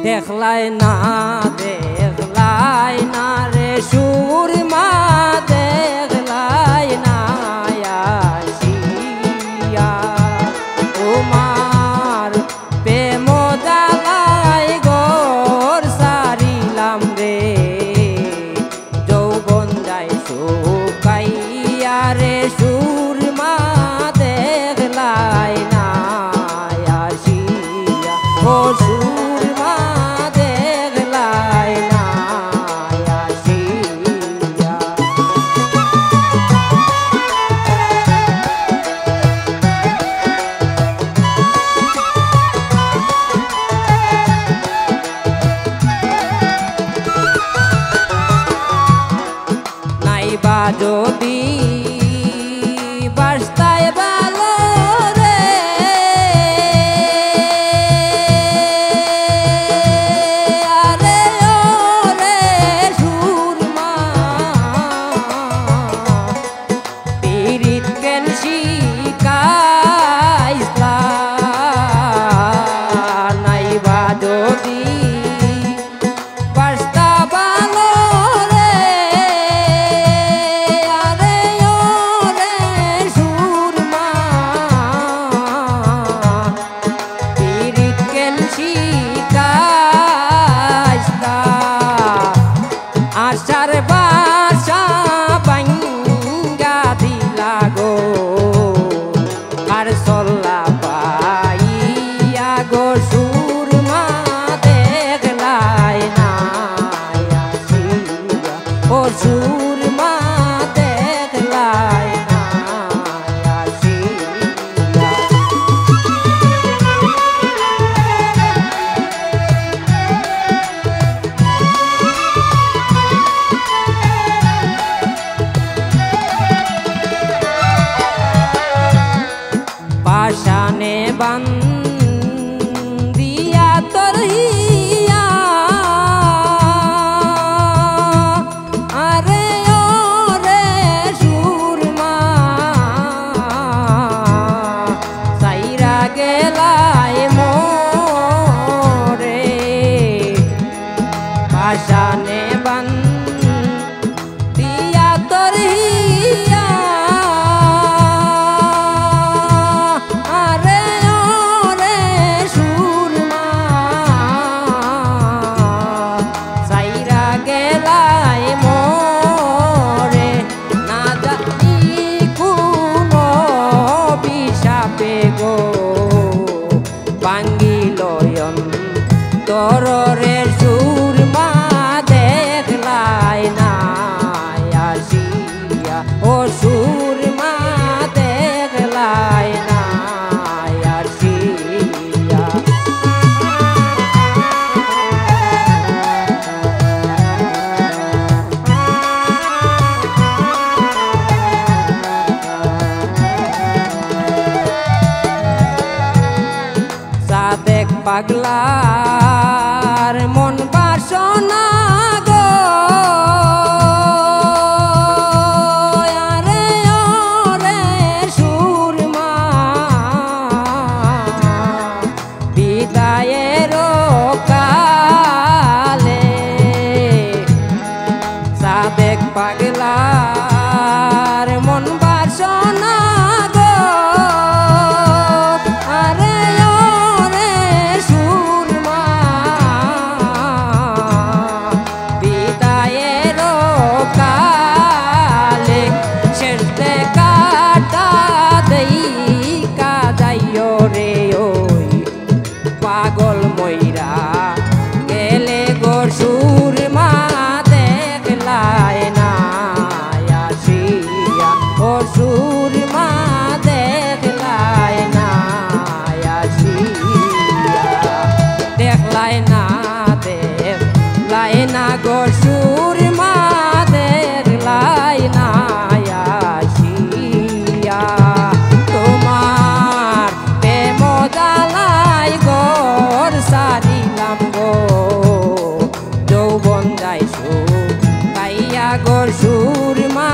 দেখলাই না রে সুরমা দেখলাই না আসিয়া তোমার প্রেম জ্বালাই ঘর সারিলাম রে যৌবন যাই শুকাইয়া রে সুরমা দেখলাই না আসিয়া ও সুরমা দেখলাই না আসিয়া। নাইবা যদি বাস্তায় ভালো রে আরে ও রে সুরমা পীড়িত কেন শিকাইলা নাইবা যদি বাস্তা ভালো রে আরে ও রে সুরমা পীড়িত কেন শিকাইলা আশার বাসা ভাঙ্গা দিলা গো আর চল্লা পাইয়া গো সুরমা দেখলাই না আসিয়া ও সুরমা দেখলাই না আসিয়া। পাশানে বান্দিয়া তোর হিয়া আরে ও রে সুরমা সাইরা গেলাই মোরে পাশানে বান্দিয়া তোর হিয়া আরে ও রে সুরমা সাইরা গেলাই মোরে না জানি কোন বিষাপে গো ভাঙ্গিল অন্তর রে সুরমা দেখলাই না আসিয়া ও সুরমা দেখলাই না আসিয়া। সাদেক পাগলার মন বাসনা গো আরে ও রে সুরমা বিদায়ের কালে সাদেক পাগলার মন বাসনা গো আরে ও রে সুরমা বিদায়ের কালে শেষে কাটা দেই কাদাইও রে ওই পাগল ময়রা গেলে গো সুরমা দেখলাই না আসিয়া ও সুরমা দেখলাই না আসিয়া দেখলাই না গো সুরমা দেখলাই না আসিয়া তোমার প্রেম জ্বালাই ঘর সারিলাম গো যৌবন যাই শুকাইয়া গো সুরমা